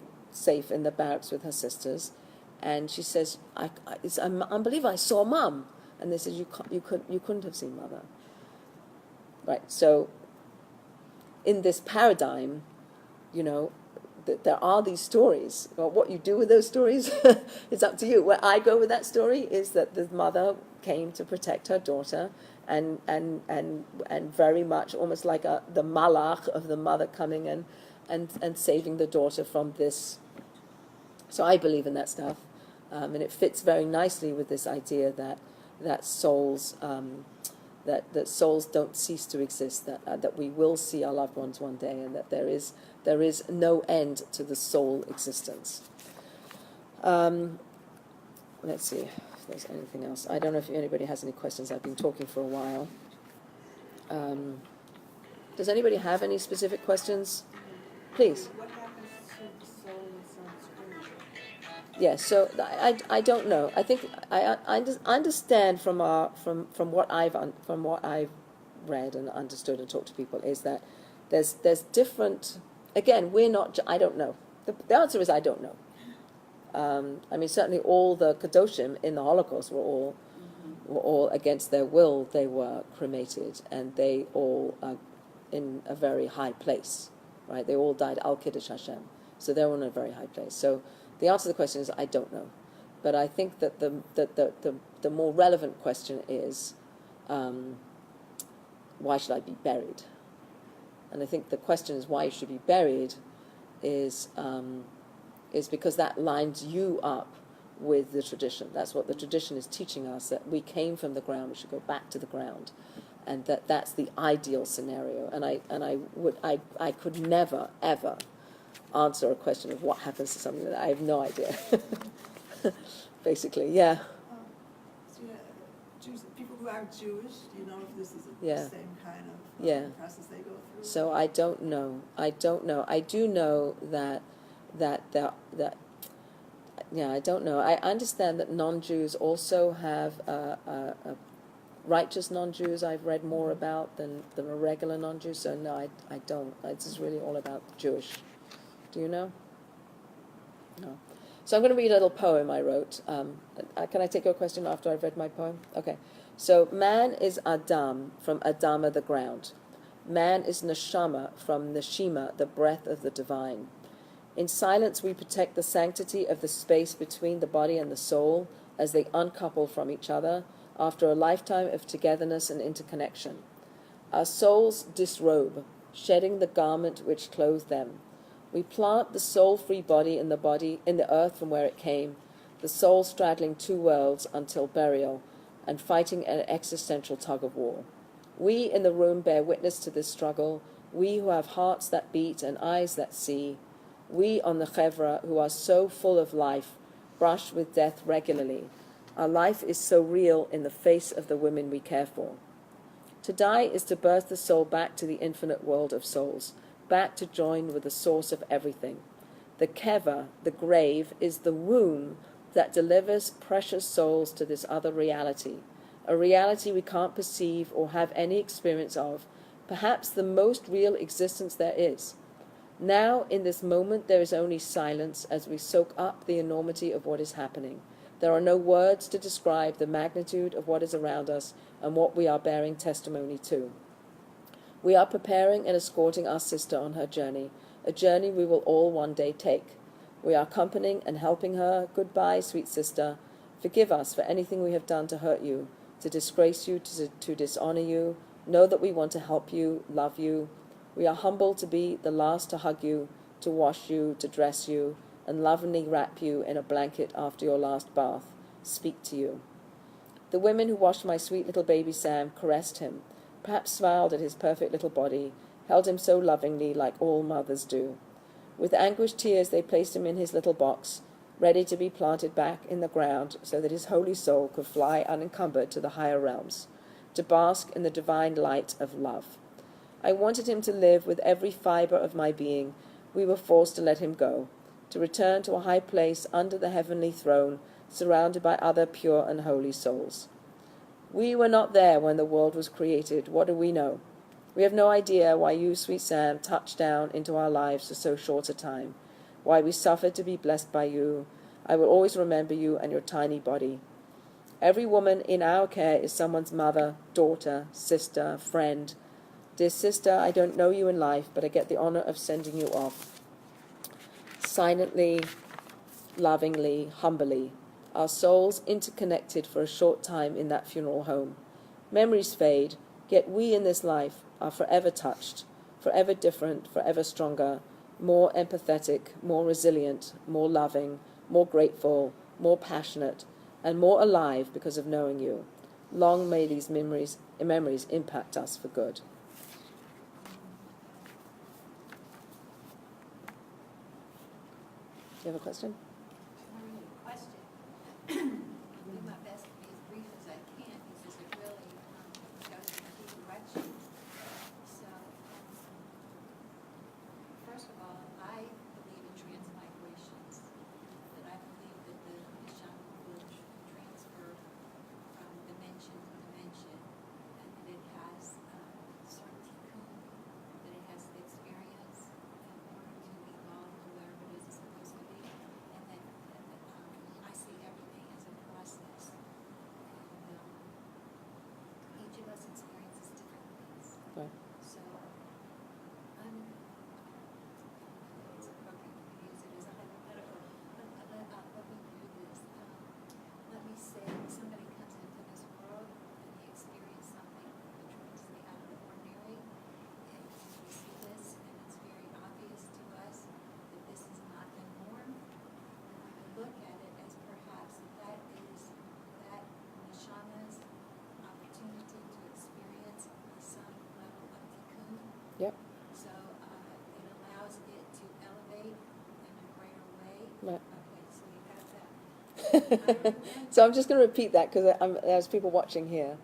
[SPEAKER 1] in the barracks with her sisters, and she says, I unbelievable, I saw Mum. And they said, you couldn't have seen Mother. Right, so in this paradigm, there are these stories. Well, what you do with those stories is up to you. Where I go with that story is that the mother came to protect her daughter, and very much almost like the malach of the mother coming and saving the daughter from this. So I believe in that stuff, and it fits very nicely with this idea that souls that souls don't cease to exist, that we will see our loved ones one day, and that there is no end to the soul existence. Let's see if there's anything else. I don't know if anybody has any questions. I've been talking for a while. Does anybody have any specific questions? Please.
[SPEAKER 2] What happens to the soul in someone's crematorium?
[SPEAKER 1] Yes, so I don't know. I think I understand from what I've read and understood and talked to people is that there's different. Again, we're not. I don't know. The answer is I don't know. I mean, certainly all the Kedoshim in the Holocaust were all against their will. They were cremated, and they all in a very high place, right? They all died al Kiddush Hashem, so they're all in a very high place. So the answer to the question is I don't know, but I think that the more relevant question is why should I be buried? And I think the question is why you should be buried is because that lines you up with the tradition. That's what the tradition is teaching us, that we came from the ground, we should go back to the ground, and that's the ideal scenario. And I could never ever answer a question of what happens to something that I have no idea. Basically, yeah.
[SPEAKER 2] So Jews, people who are Jewish, do you know if this is the
[SPEAKER 1] Yeah.
[SPEAKER 2] same kind of
[SPEAKER 1] Yeah.
[SPEAKER 2] process they go through?
[SPEAKER 1] So I don't know. I do know that I don't know. I understand that non-Jews also have righteous non-Jews I've read more about than a regular non-Jew. So no, I don't. It's just really all about Jewish. Do you know? No. So I'm going to read a little poem I wrote. Can I take your question after I've read my poem? Okay. So man is Adam, from Adama, the ground. Man is Neshama, from Neshima, the breath of the divine. In silence we protect the sanctity of the space between the body and the soul as they uncouple from each other after a lifetime of togetherness and interconnection. Our souls disrobe, shedding the garment which clothed them. We plant the soul-free body in the earth from where it came, the soul straddling two worlds until burial and fighting an existential tug-of-war. We in the room bear witness to this struggle, we who have hearts that beat and eyes that see, we on the chevra who are so full of life, brush with death regularly. Our life is so real in the face of the women we care for. To die is to birth the soul back to the infinite world of souls, back to join with the source of everything. The keva, the grave, is the womb that delivers precious souls to this other reality, a reality we can't perceive or have any experience of, perhaps the most real existence there is. Now, in this moment, there is only silence as we soak up the enormity of what is happening. There are no words to describe the magnitude of what is around us and what we are bearing testimony to. We are preparing and escorting our sister on her journey, a journey we will all one day take. We are accompanying and helping her. Goodbye, sweet sister. Forgive us for anything we have done to hurt you, to disgrace you, to dishonor you. Know that we want to help you, love you. We are humbled to be the last to hug you, to wash you, to dress you, and lovingly wrap you in a blanket after your last bath, speak to you. The women who washed my sweet little baby Sam caressed him, perhaps smiled at his perfect little body, held him so lovingly like all mothers do. With anguished tears they placed him in his little box, ready to be planted back in the ground so that his holy soul could fly unencumbered to the higher realms, to bask in the divine light of love. I wanted him to live with every fiber of my being. We were forced to let him go, to return to a high place under the heavenly throne, surrounded by other pure and holy souls. We were not there when the world was created. What do we know? We have no idea why you, sweet Sam, touched down into our lives for so short a time, why we suffered to be blessed by you. I will always remember you and your tiny body. Every woman in our care is someone's mother, daughter, sister, friend. Dear sister, I don't know you in life, but I get the honor of sending you off. Silently, lovingly, humbly, our souls interconnected for a short time in that funeral home. Memories fade, yet we in this life are forever touched, forever different, forever stronger, more empathetic, more resilient, more loving, more grateful, more passionate, and more alive because of knowing you. Long may these memories impact us for good. Do you have a question?
[SPEAKER 3] Not really a question. I'll do my best to be as brief as I can because it really goes in two directions. So, first of all, I believe in transmigrations. That I believe that the Neshama will transfer from dimension to dimension, and that it has certain tikkun, that it has the experience in order to evolve to wherever it is it's supposed to be, and that I see everything as a process, and each of us experiences different things.
[SPEAKER 1] Right.
[SPEAKER 3] So
[SPEAKER 1] Yep.
[SPEAKER 3] So it allows it to elevate in a greater way.
[SPEAKER 1] Right.
[SPEAKER 3] Okay, so you got that.
[SPEAKER 1] So I'm just going to repeat that because there's people watching here.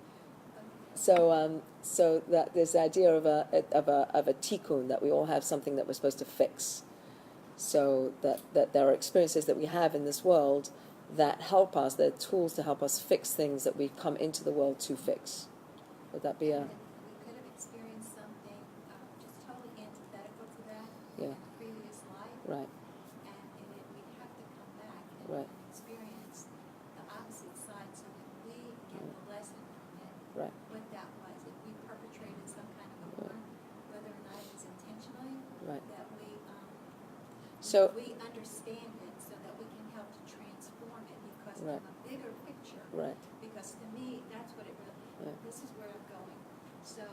[SPEAKER 3] Okay.
[SPEAKER 1] So that there's the idea of a tikkun, that we all have something that we're supposed to fix. So that there are experiences that we have in this world that help us. They're tools to help us fix things that we come into the world to fix. Would that be a?
[SPEAKER 3] And we could have experienced something just totally antithetical to that
[SPEAKER 1] Yeah.
[SPEAKER 3] in a previous life.
[SPEAKER 1] Right.
[SPEAKER 3] And we'd have to come back and
[SPEAKER 1] Right.
[SPEAKER 3] experience the opposite side so that we get the lesson from it.
[SPEAKER 1] Right.
[SPEAKER 3] What that was, if we perpetrated some kind of a harm, whether or not it was intentionally,
[SPEAKER 1] Right.
[SPEAKER 3] that
[SPEAKER 1] So.
[SPEAKER 3] we understand it so that we can help to transform it because
[SPEAKER 1] Right.
[SPEAKER 3] from a bigger picture.
[SPEAKER 1] Right.
[SPEAKER 3] Because to me, that's what it really,
[SPEAKER 1] Right.
[SPEAKER 3] this is where I'm going. So,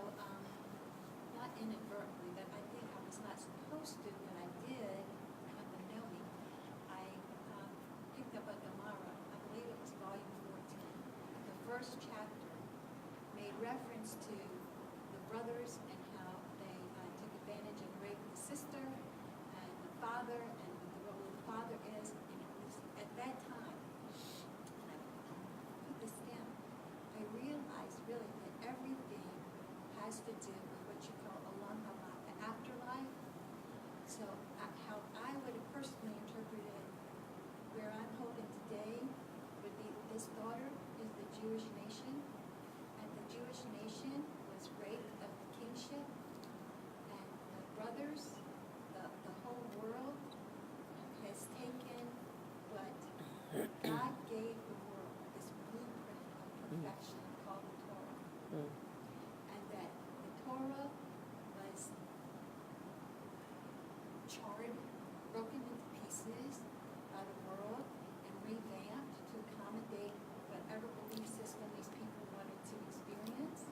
[SPEAKER 3] not inadvertently, that I think I was not supposed to, but I did, unknowingly. I picked up a Gemara, I believe it was volume 14. The first chapter made reference to the brothers and how they took advantage and raped the sister and the father and what the role of the father is. And it was at that time, and I put this down, I realized really that everything has to do with what you call olam haba, the afterlife. So how I would have personally interpreted where I'm holding today would be this daughter is the Jewish nation, and the Jewish nation was raped of the kingship, and the brothers, the whole world has taken what God gave the world, this blueprint of perfection called the Torah,
[SPEAKER 1] Mm.
[SPEAKER 3] and that the Torah was charred, broken into pieces by the world, and revamped to accommodate whatever belief system these people wanted to experience.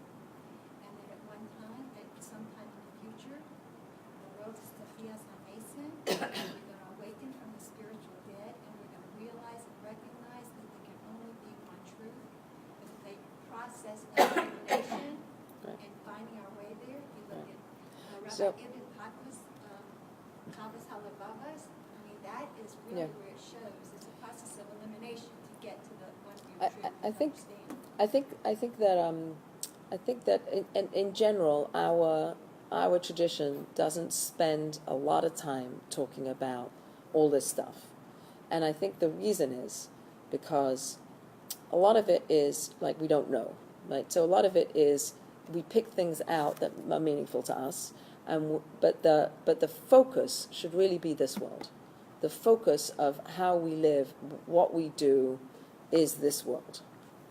[SPEAKER 3] And that at one time, at some time in the future, the world is Tafias HaMason, and we're going to awaken from the spiritual dead, and we're going to realize and recognize that there can only be one truth. And if they process elimination
[SPEAKER 1] Right.
[SPEAKER 3] and finding our way there, you look
[SPEAKER 1] Right.
[SPEAKER 3] at Rabbi
[SPEAKER 1] So-
[SPEAKER 3] Ibn Patmos, Chavos Halabavas, I mean, that is really
[SPEAKER 1] Yeah.
[SPEAKER 3] where it shows. It's a process of elimination to get to the one we
[SPEAKER 1] I
[SPEAKER 3] truly
[SPEAKER 1] think
[SPEAKER 3] understand.
[SPEAKER 1] I think that in general our tradition doesn't spend a lot of time talking about all this stuff, and I think the reason is because a lot of it is like we don't know, right? So a lot of it is we pick things out that are meaningful to us, but the focus should really be this world. The focus of how we live, what we do, is this world.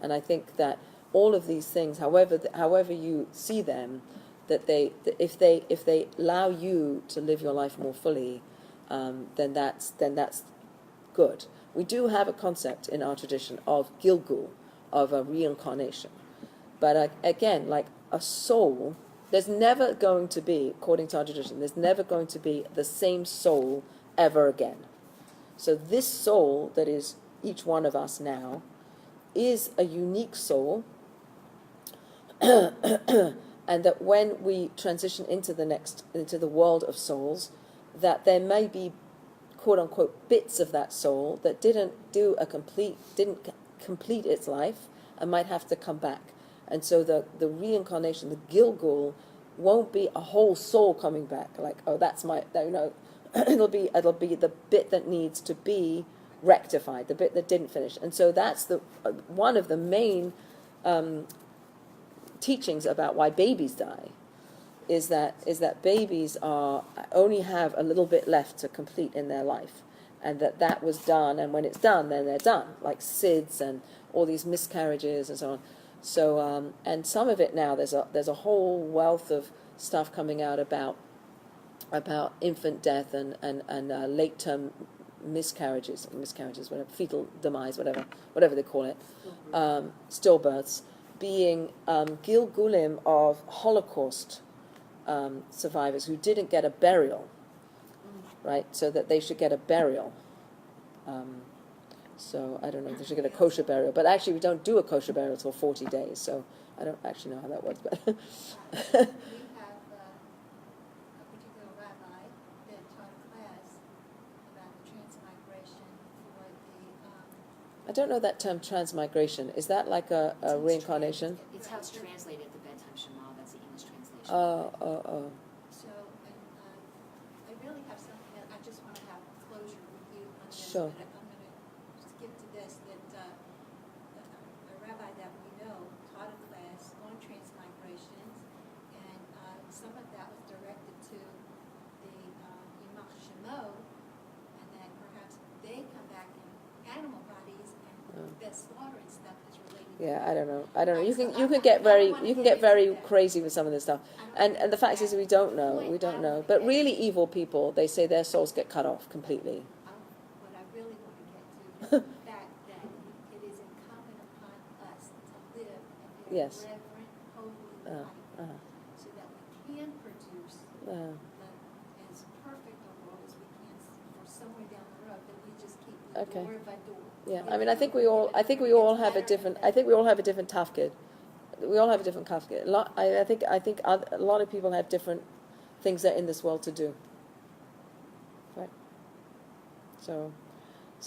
[SPEAKER 1] And I think that all of these things, however you see them, that if they allow you to live your life more fully, then that's good. We do have a concept in our tradition of Gilgul, of a reincarnation. But again, like a soul, there's never going to be, according to our tradition, there's never going to be the same soul ever again. So this soul that is each one of us now is a unique soul, and that when we transition into the world of souls, that there may be quote unquote bits of that soul that didn't complete its life and might have to come back. And so the reincarnation, the Gilgul, won't be a whole soul coming back. Like, oh, that's my, it'll be the bit that needs to be rectified, the bit that didn't finish. And so that's one of the main teachings about why babies die, is that babies only have a little bit left to complete in their life, and that was done, and when it's done, then they're done, like SIDS and all these miscarriages and so on. So and some of it now, there's a whole wealth of stuff coming out about infant death and late term miscarriages, whatever, fetal demise, whatever they call it, stillbirths, being Gilgulim of Holocaust survivors who didn't get a burial, right? So that they should get a burial. So I don't know if they should get a kosher burial, but actually we don't do a kosher burial until 40 days. So I don't actually know how that works, but
[SPEAKER 3] We have
[SPEAKER 1] don't know that term, transmigration. Is that like a reincarnation?
[SPEAKER 4] It's how it's translated, the bedtime Shema. That's the English translation.
[SPEAKER 1] Oh.
[SPEAKER 3] So, and I really have something that I just want to have closure with you on this.
[SPEAKER 1] Sure.
[SPEAKER 3] But I'm going to skip to this, that a rabbi that we know taught a class on transmigrations, and some of that was directed to the Yimach Shemo, and that perhaps they come back in animal bodies, and the slaughter and stuff is related.
[SPEAKER 1] Yeah,
[SPEAKER 3] to
[SPEAKER 1] I don't know. You
[SPEAKER 3] So
[SPEAKER 1] can
[SPEAKER 3] I
[SPEAKER 1] get
[SPEAKER 3] don't
[SPEAKER 1] very
[SPEAKER 3] wanna
[SPEAKER 1] you can
[SPEAKER 3] get
[SPEAKER 1] get very
[SPEAKER 3] into that.
[SPEAKER 1] crazy with some of this stuff. And the fact is we don't know. We don't know. But really evil people, they say their souls get cut off completely.
[SPEAKER 3] What I really want to get to is the fact that it is incumbent upon us to live a
[SPEAKER 1] Yes.
[SPEAKER 3] reverent, holy life, so that we can produce as perfect a world as we can for somewhere down the road, that we just keep
[SPEAKER 1] Okay.
[SPEAKER 3] door by door.
[SPEAKER 1] Yeah, I mean, I think we all have a different tafkid. We all have a different tafkid. I think a lot of people have different things that are in this world to do. Right. So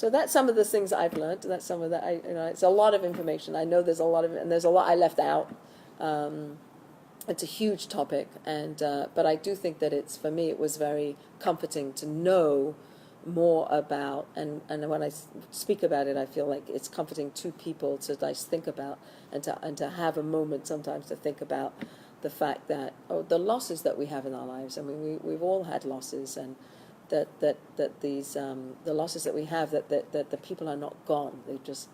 [SPEAKER 1] that's some of the things I've learned. That's some of that. It's a lot of information. I know there's a lot of it, and there's a lot I left out. It's a huge topic, and but I do think that for me it was very comforting to know more about, and when I speak about it, I feel like it's comforting to people to just think about and to have a moment sometimes to think about the fact that the losses that we have in our lives. I mean, we've all had losses, and that these the losses that we have, that the people are not gone. They've just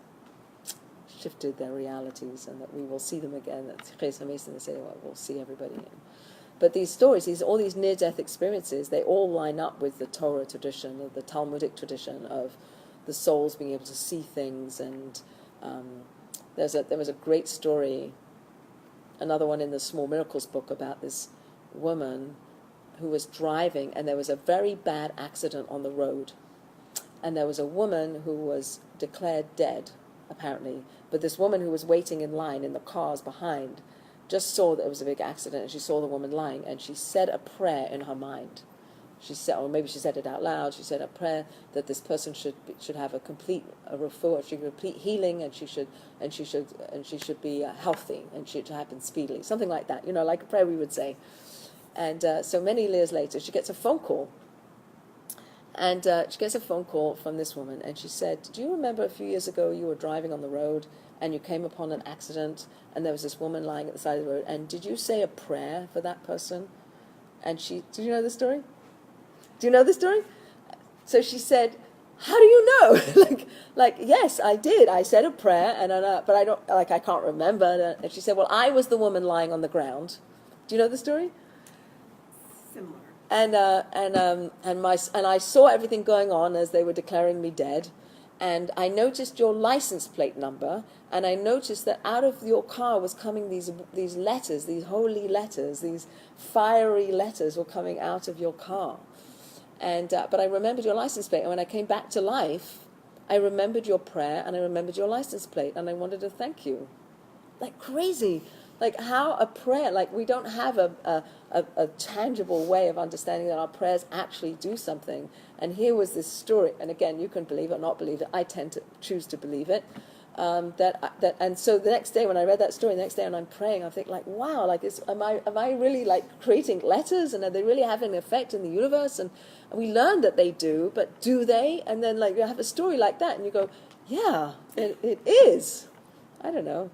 [SPEAKER 1] shifted their realities, and that we will see them again. That's Chesed Mason, they say, well, we'll see everybody again. But these stories, all these near-death experiences, they all line up with the Torah tradition, of the Talmudic tradition of the souls being able to see things. And there was a great story, another one in the Small Miracles book, about this woman who was driving, and there was a very bad accident on the road. And there was a woman who was declared dead, apparently. But this woman who was waiting in line in the cars behind just saw that it was a big accident, and she saw the woman lying, and she said a prayer in her mind. She said, or maybe she said it out loud. She said a prayer that this person should have a complete refuah, complete healing, and she should be healthy, and should happen speedily, something like that. Like a prayer we would say. And so many years later, she gets a phone call. And she gets a phone call from this woman, and she said, "Do you remember a few years ago you were driving on the road and you came upon an accident, and there was this woman lying at the side of the road, and did you say a prayer for that person?" And did you know the story? Do you know the story? So she said, "How do you know?" like, yes, I did. I said a prayer, but I don't, I can't remember. And she said, "Well, I was the woman lying on the ground." Do you know the story?
[SPEAKER 2] Similar.
[SPEAKER 1] And I saw everything going on as they were declaring me dead, and I noticed your license plate number, and I noticed that out of your car was coming these letters, these holy letters, these fiery letters were coming out of your car, and but I remembered your license plate, and when I came back to life, I remembered your prayer, and I remembered your license plate, and I wanted to thank you. Like crazy. Like how a prayer, like we don't have a tangible way of understanding that our prayers actually do something. And here was this story, and again, you can believe it or not believe it. I tend to choose to believe it. And so the next day when I read that story, the next day when I'm praying, I think like, wow, like am I really like creating letters, and are they really having an effect in the universe? And we learn that they do, but do they? And then like you have a story like that, and you go, yeah, it is. I don't know.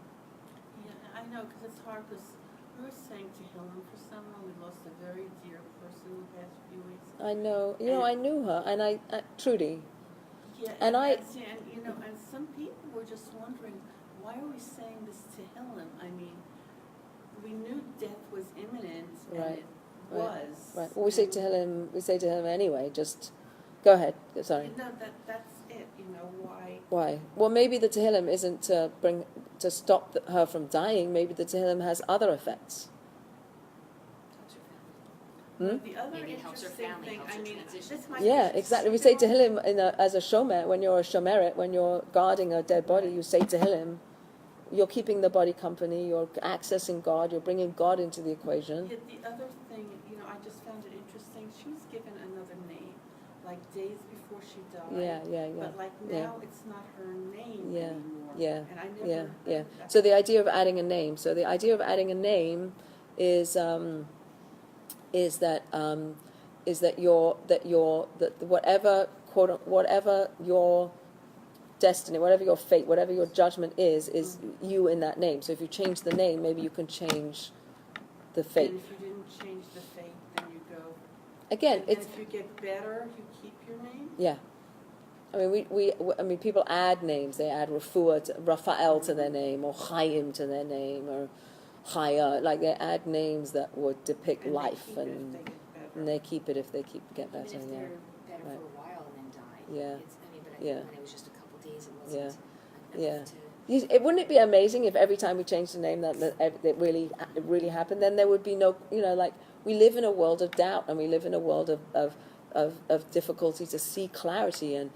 [SPEAKER 5] I know, because it's hard, because we were saying to Helen, for someone, we lost a very dear person in the past few weeks.
[SPEAKER 1] I know. I knew her, and Trudy.
[SPEAKER 5] Yeah,
[SPEAKER 1] and
[SPEAKER 5] and some people were just wondering, why are we saying this to Helen? I mean, we knew death was imminent, and it was.
[SPEAKER 1] Right. Well, we say to him anyway. Just go ahead. Sorry.
[SPEAKER 5] No, that's it. Why?
[SPEAKER 1] Why? Well, maybe the Tehillim isn't to stop her from dying. Maybe the Tehillim has other effects.
[SPEAKER 5] The other
[SPEAKER 4] Maybe it helps her
[SPEAKER 5] interesting
[SPEAKER 4] family,
[SPEAKER 5] thing,
[SPEAKER 4] helps her transition.
[SPEAKER 5] this might
[SPEAKER 1] Yeah,
[SPEAKER 5] be
[SPEAKER 1] exactly. We say Tehillim as a shomer, when you're a shomeret, when you're guarding a dead body, you say Tehillim. You're keeping the body company, you're accessing God, you're bringing God into the equation.
[SPEAKER 5] Yeah, the other thing, I just found it interesting, she was given another name. like days before she died.
[SPEAKER 1] Yeah.
[SPEAKER 5] But like
[SPEAKER 1] Yeah.
[SPEAKER 5] now it's not her name
[SPEAKER 1] Yeah,
[SPEAKER 5] anymore.
[SPEAKER 1] yeah,
[SPEAKER 5] And I never
[SPEAKER 1] yeah,
[SPEAKER 5] heard
[SPEAKER 1] yeah.
[SPEAKER 5] of that.
[SPEAKER 1] So the idea of adding a name. So the idea of adding a name is that whatever whatever your destiny, whatever your fate, whatever your judgment is you in that name. So if you change the name, maybe you can change the fate.
[SPEAKER 5] And if you didn't change the fate, then you go.
[SPEAKER 1] Again,
[SPEAKER 5] And
[SPEAKER 1] it's
[SPEAKER 5] if you get better, you keep your name.
[SPEAKER 1] yeah. I mean, people add names. They add Raphael to their name, or Chaim to their name, or Chaya. Like they add names that would depict
[SPEAKER 5] And
[SPEAKER 1] life,
[SPEAKER 5] they keep it if
[SPEAKER 1] and
[SPEAKER 5] they get better.
[SPEAKER 1] they keep it if they get better.
[SPEAKER 4] Even if
[SPEAKER 1] Yeah,
[SPEAKER 4] they're better
[SPEAKER 1] Right.
[SPEAKER 4] for a while and then die.
[SPEAKER 1] Yeah.
[SPEAKER 4] It's, I mean, but I
[SPEAKER 1] Yeah.
[SPEAKER 4] think when it was just a couple days, it
[SPEAKER 1] Yeah.
[SPEAKER 4] wasn't
[SPEAKER 1] Yeah.
[SPEAKER 4] enough to.
[SPEAKER 1] Wouldn't it be amazing if every time we changed the name that it really happened? Then there would be no, like we live in a world of doubt, and we live in a world of difficulty to see clarity, and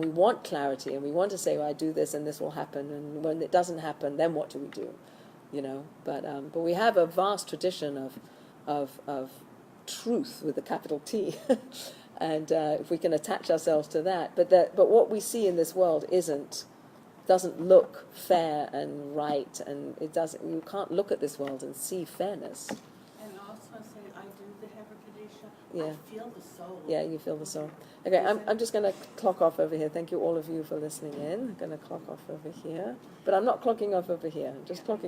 [SPEAKER 1] we want clarity, and we want to say, well, I do this and this will happen, and when it doesn't happen, then what do we do? But we have a vast tradition of truth with a capital T, and if we can attach ourselves to that, but what we see in this world doesn't look fair and right, and you can't look at this world and see fairness.
[SPEAKER 5] And also say, I do the Hever Kadisha.
[SPEAKER 1] Yeah.
[SPEAKER 5] I feel the soul.
[SPEAKER 1] Yeah, you feel the soul. Okay, I'm just going to clock off over here. Thank you all of you for listening in. I'm going to clock off over here, but I'm not clocking off over here. I'm just clocking